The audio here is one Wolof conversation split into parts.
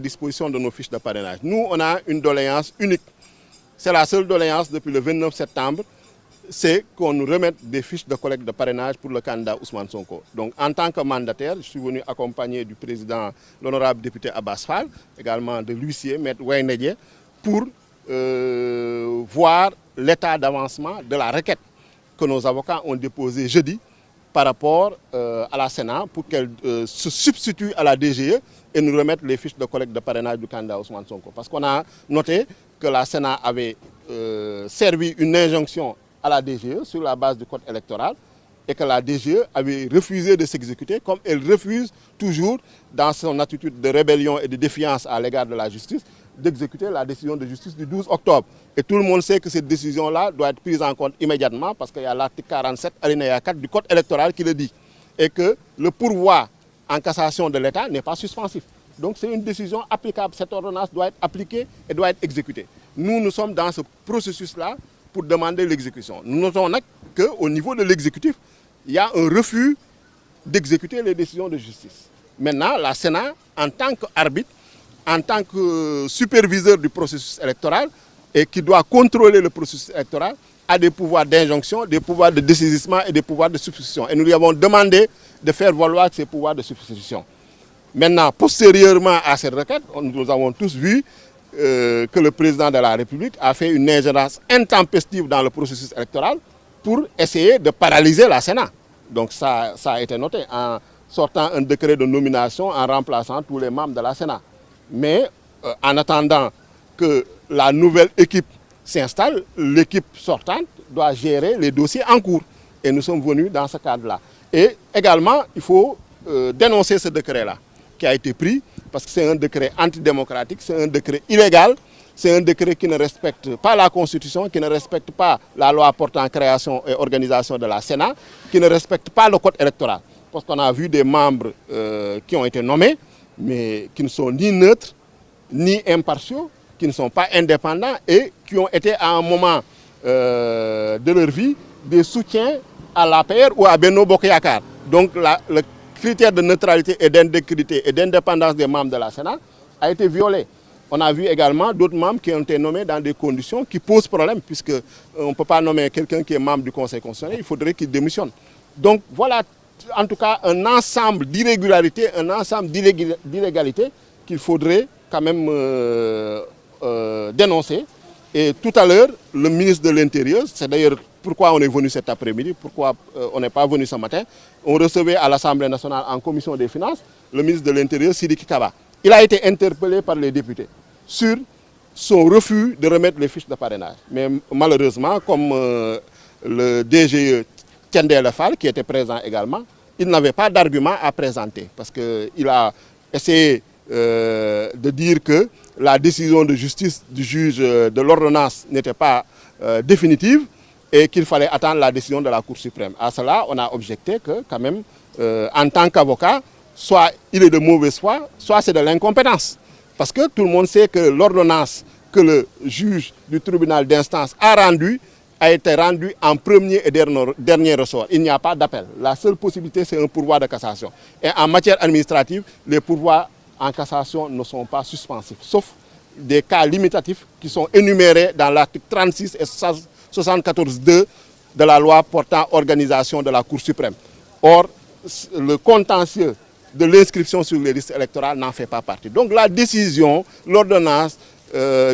disposition de nos fiches de parrainage. Nous, on a une doléance unique. C'est la seule doléance depuis le 29 septembre, c'est qu'on nous remette des fiches de collecte de parrainage pour le candidat Ousmane Sonko. Donc en tant que mandataire, je suis venu accompagner du président, l'honorable député Abbas Fall, également de l'huissier, Maître Wayne, pour voir l'état d'avancement de la requête que nos avocats ont déposée jeudi par rapport à la Sénat pour qu'elle se substitue à la DGE et nous remette les fiches de collecte de parrainage du candidat Ousmane Sonko. Parce qu'on a noté que la Sénat avait servi une injonction à la DGE sur la base du code électoral et que la DGE avait refusé de s'exécuter comme elle refuse toujours dans son attitude de rébellion et de défiance à l'égard de la justice d'exécuter la décision de justice du 12 octobre. Et tout le monde sait que cette décision-là doit être prise en compte immédiatement parce qu'il y a l'article 47, alinéa 4 du code électoral qui le dit. Et que le pourvoi en cassation de l'État n'est pas suspensif. Donc c'est une décision applicable. Cette ordonnance doit être appliquée et doit être exécutée. Nous sommes dans ce processus-là pour demander l'exécution. Nous notons qu'au niveau de l'exécutif, il y a un refus d'exécuter les décisions de justice. Maintenant, la Sénat, en tant qu'arbitre, en tant que superviseur du processus électoral et qui doit contrôler le processus électoral, a des pouvoirs d'injonction, des pouvoirs de dessaisissement et des pouvoirs de substitution. Et nous lui avons demandé de faire valoir ces pouvoirs de substitution. Maintenant, postérieurement à cette requête, nous avons tous vu que le président de la République a fait une ingérence intempestive dans le processus électoral pour essayer de paralyser la Sénat. Donc ça a été noté en sortant un décret de nomination en remplaçant tous les membres de la Sénat. Mais en attendant que la nouvelle équipe s'installe, l'équipe sortante doit gérer les dossiers en cours. Et nous sommes venus dans ce cadre-là. Et également, il faut dénoncer ce décret-là qui a été pris parce que c'est un décret antidémocratique, c'est un décret illégal, c'est un décret qui ne respecte pas la Constitution, qui ne respecte pas la loi portant création et organisation de la Sénat, qui ne respecte pas le code électoral. Parce qu'on a vu des membres qui ont été nommés, mais qui ne sont ni neutres, ni impartiaux, qui ne sont pas indépendants et qui ont été à un moment de leur vie des soutiens à l'APR ou à Benno Bokk Yakaar. Donc le critère de neutralité et d'intégrité et d'indépendance des membres de la Sénat a été violé. On a vu également d'autres membres qui ont été nommés dans des conditions qui posent problème, puisqu'on ne peut pas nommer quelqu'un qui est membre du Conseil constitutionnel, il faudrait qu'il démissionne. Donc voilà en tout cas un ensemble d'irrégularités, un ensemble d'illégalités qu'il faudrait quand même dénoncer. Et tout à l'heure, le ministre de l'Intérieur, c'est d'ailleurs pourquoi on est venu cet après-midi, pourquoi on n'est pas venu ce matin, on recevait à l'Assemblée nationale en commission des finances le ministre de l'Intérieur, Sidiki Kaba. Il a été interpellé par les députés sur son refus de remettre les fiches de parrainage. Mais malheureusement, comme le DGE Thiendella Fall, qui était présent également, il n'avait pas d'argument à présenter parce qu'il a essayé de dire que la décision de justice du juge de l'ordonnance n'était pas définitive et qu'il fallait attendre la décision de la Cour suprême. À cela, on a objecté que, quand même, en tant qu'avocat, soit il est de mauvaise foi, soit c'est de l'incompétence. Parce que tout le monde sait que l'ordonnance que le juge du tribunal d'instance a rendue a été rendue en premier et dernier ressort. Il n'y a pas d'appel. La seule possibilité, c'est un pourvoi de cassation. Et en matière administrative, les pourvois en cassation ne sont pas suspensifs, sauf des cas limitatifs qui sont énumérés dans l'article 36 et 74.2 de la loi portant organisation de la Cour suprême. Or, le contentieux de l'inscription sur les listes électorales n'en fait pas partie. Donc la décision, l'ordonnance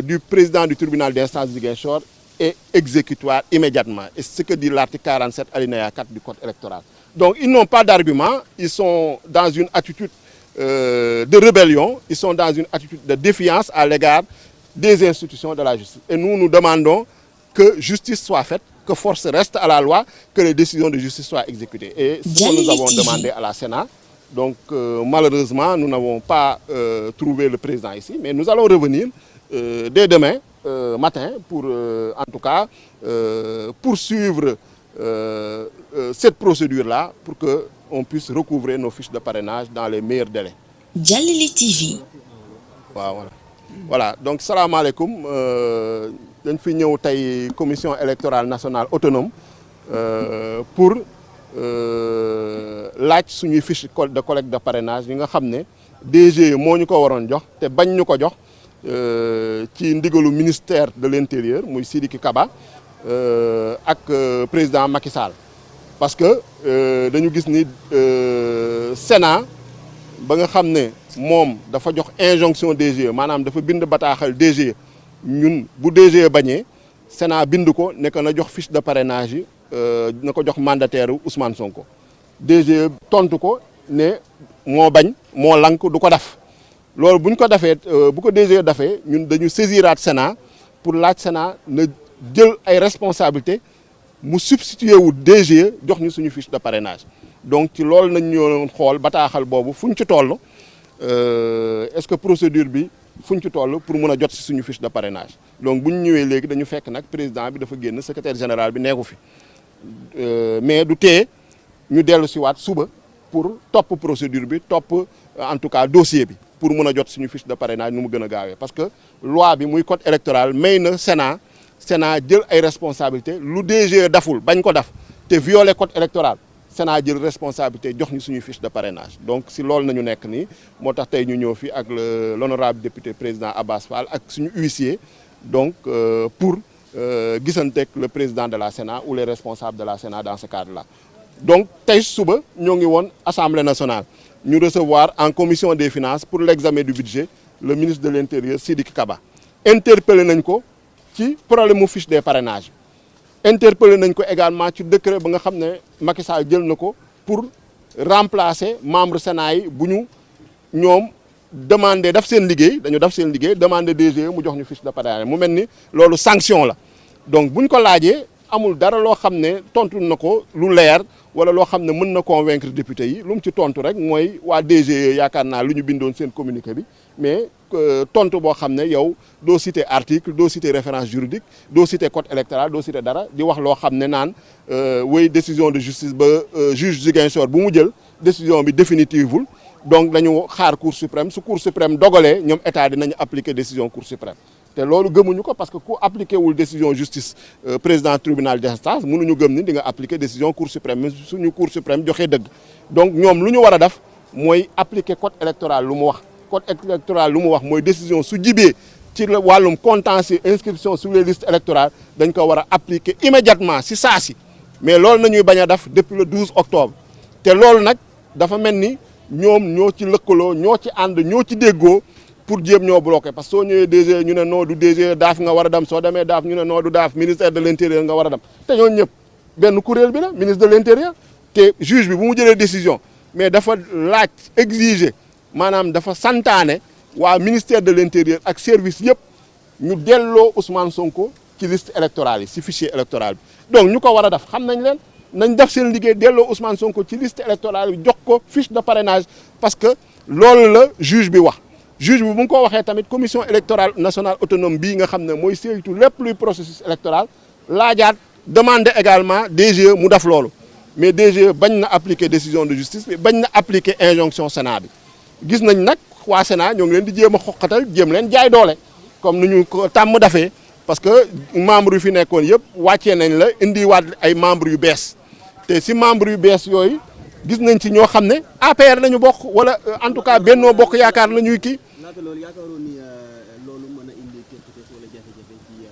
du président du tribunal d'instance de Ziguinchor est exécutoire immédiatement. Et c'est ce que dit l'article 47 alinéa 4 du code électoral. Donc ils n'ont pas d'argument, ils sont dans une attitude de rébellion, ils sont dans une attitude de défiance à l'égard des institutions de la justice. Et nous demandons que justice soit faite, que force reste à la loi, que les décisions de justice soient exécutées. Et c'est ce que nous avons demandé à la Sénat. Donc malheureusement, nous n'avons pas trouvé le président ici, mais nous allons revenir dès demain matin pour en tout cas poursuivre cette procédure-là pour qu'on puisse recouvrer nos fiches de parrainage dans les meilleurs délais. Jallali TV. Voilà, donc salam alaikum. Dañ fi ñëw tey commission électorale nationale autonome pour laaj suñuy fiche de collecte de parrainage yi nga xam ne DGE moo ñu ko waroon jox te bañ ñu ko jox ci ndigalu ministère de l'intérieur muy Sidiki Kaba ak président Macky Sall parce que dañu gis ni Sénat ba nga xam ne moom dafa jox injonction DGE maanaam dafa bind bataaxal DGE ñun bu DGE bañee Sénat bind ko ne ko na jox fiche de parrainage yi na ko jox mandataire Ousmane Sonko DGE tontu ko ne moo bañ moo lank du ko def loolu bu ñu ko defee bu ko DGE defee ñun dañu saisiraat Sénat pour laaj Sénat na jël ay responsabilités mu substitué wu DGE jox ñu suñu fiche de parrainage donc ci loolu nañ ñoo xool bataaxal boobu fu ñu ci toll est-ce que procédure bi fu ñu ci toll pour mun a jot si suñu fiche de parrainage donc bu ñu ñëwee léegi dañu fekk nag président bi dafa génn secrétaire général bi nekku fi mais du tee ñu dellu si waat suba pour topp procédure bi topp en tout cas dossier bi pour mun a jot suñu fiche de parrainage nu mu gën a gaawee parce que loi bi muy code électoral may na Sénat jël ay responsabilités lu DGE daful bañ ko def te violer code électoral Sénat jël responsabilité jox ñu suñu fiche de parrainage donc si loolu nañu nekk nii moo tax tey ñu ñëw fi ak l'honorable député président Abbas Fall ak suñu huissier donc pour gisanteeg le président de la Sénat ou les responsables de la Sénat dans ce cadre-là. donc tey suba ñoo ngi woon Assemblée nationale ñu recevoir en commission des finances pour l'examen du budget le ministre de l'Intérieur Sidiki Kaba interpellé nañ ko ci problème mu fiche des parrainages interpellé nañ ko également ci décret ba nga xam ne Macky Sall jël na ko pour remplacer membre Sénat yi bu ñu ñoom demander daf seen liggéey dañu daf seen liggéey demander DGE mu jox ñu fiche de parrainage mu mel ni loolu sanction la donc bu ñu ko laajee amul dara loo xam ne tontu na ko lu leer wala loo xam ne mën na convaincre député yi lu mu ci tontu rek mooy waa DGE yaakaar naa lu ñu bindoon seen communiqué bi mais tontu boo xam ne yow doo citer article doo citer référence juridique doo citer code électoral doo citer dara di wax loo xam ne naan wéy décision de justice ba juge Ziguinchor bu mu jël décision bi définitivul donc dañu xaar cour suprême su cour suprême dogalee ñoom état dinañu appliquer décision cour suprême te loolu gëmuñu ko parce que ku appliqué wul décision justice président tribunal d'instance mënuñu gëm ni di nga appliquer décision cour suprême mais suñu cour suprême joxee dëgg donc ñoom lu ñu war a def mooy appliquer code électoral lu mu wax code électoral lu mu wax mooy décision su jibee ci wàllum contentieux inscription sur les listes électorales dañ ko war a appliquer immédiatement si saa si mais loolu nañuy bañ a def depuis le 12 octobre te loolu nag dafa mel ni ñoom ñoo ci lëkkaloo ñoo ci ànd ñoo ci déggoo pour jéem ñoo bloqué parce que soo ñëwee DG ñu ne non du DG daaf nga war a dem soo demee daaf ñu ne non du daaf ministère de l'intérieur nga war a dem te ñooñu ñëpp benn kuréel bi la ministre de l'intérieur te juge bi bu mu jëlee décision mais dafa laaj exiger maanaam dafa santaane waa ministère de l'intérieur ak service yëpp ñu delloo Ousmane Sonko ci liste électorale yi ci fichier électoral bi donc ñu ko war a def xam nañ leen nañ def seen liggéey delloo Ousmane Sonko ci liste électorale bi jox ko fiche de parrainage parce que loolu la juge bi wax juge bi bu nga ko waxee tamit commission électorale nationale autonome bii nga xam ne mooy saytu lépp luy processus électoral laajaat demander également DGE mu def loolu mais DGE bañ na appliquer décision de justice bi bañ na appliquer injonction Sénat bi gis nañ nag waa Sénat ñoo ngi leen di jéem a xoqatal jéem leen jaay doole comme ni ñu ko tàmm dafee parce que membre yu fi nekkoon yëpp wàccee nañ la indiwaat ay membres yu bees te si membre yu bees yooyu gis nañ ci ñoo xam ne APR lañu bokk wala en tout cas Benno Bokk Yaakaar la ñuy kii. laata loolu yaakaaroon ni loolu mën a indi jafe-jafe wala jafe-jafe ci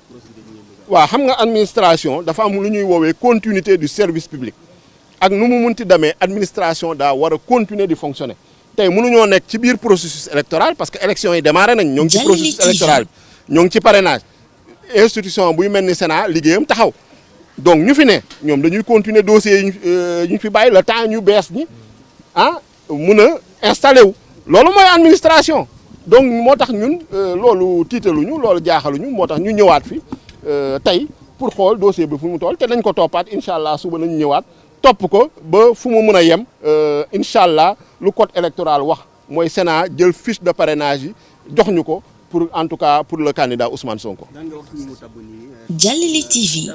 procédure bi ngeen bëgg. waaw xam nga administration dafa am lu ñuy woowee continuité du service public ak nu mu munti demee administration daa war a continuer di fonctionner tey mënuñoo nekk ci biir processus électoral parce que élection yi démarré nañ. ñoo ngi ci processus électoral bi ñoo ngi ci parrainage institution buy mel ni Sénat liggéeyam taxaw. donc ñu fi ne ñoom dañuy continuer dossier yi ñu fi bàyyi le temps ñu bees ñi mun a installé wu loolu mooy administration donc moo tax ñun loolu tiitaluñu loolu jaaxaluñu moo tax ñu ñëwaat fi tey pour xool dossier bi fu mu toll te nañ ko toppaat incha allah suba nañu ñëwaat topp ko ba fu mu mun a yem incha allah lu code électoral wax mooy Sénat jël fiche de parrainage yi jox ñu ko pour en tout cas pour le candidat Ousmane Sonko. Jàllale TV.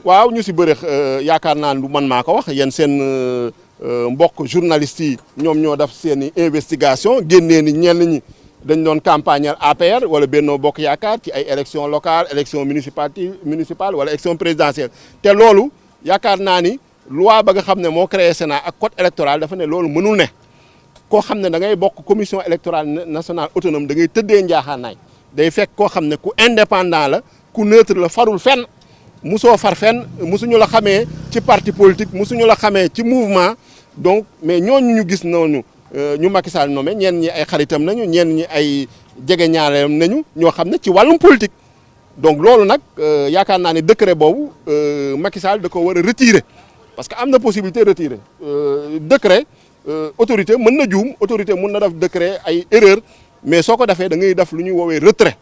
waaw ñu si bëri yaakaar naa lu man maa ko wax yéen seen mbokk journalistes yi ñoom ñoo def seen i investigation génnee ni ñenn ñi dañ doon campagne APR wala Benno Bokk Yaakaar ci ay élections locales élections municipales wala élection présidentielle te loolu yaakaar naa ni loi ba nga xam ne moo créé Sénat ak code électoral dafa ne loolu mënul ne koo xam ne da ngay bokk commission électorale nationale autonome da ngay tëddee njaaxaanaay day fekk koo xam ne ku indépendant la ku neutre la farul fenn musoo far fenn musuñu la xamee ci parti politique musuñu la xamee ci mouvement donc mais ñooñu ñu gis noonu ñu Macky Sall nommé ñenn ñi ay xaritam nañu ñenn ñi ay jegeñaaleem nañu ñoo xam ne ci wàllum politique donc loolu nag yaakaar naa ne décret boobu Macky Sall da ko war a retirer parce que am na possibilité retirer décret autorité mën na juum autorité mën na def décret ay erreur mais soo ko defee da ngay def lu ñuy woowee retrait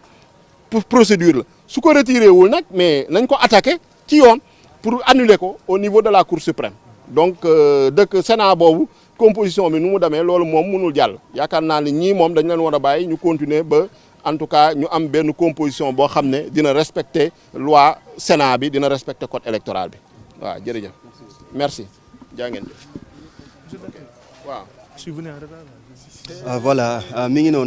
pour procédure la su ko retiré wul nag mais nañ ko attaqué ci yoon pour annuler ko au niveau de la Cour suprême donc dëkk Sénat boobu composition bi nu mu demee loolu moom mënul jàll yaakaar naa ne ñii moom dañ leen war a bàyyi ñu continuer ba en tout cas ñu am benn composition boo xam ne dina respecter loi Sénat bi dina respecter code électoral bi waaw jërëjëf merci jaa ngeen jëf waaw. voilà mi ngi noonu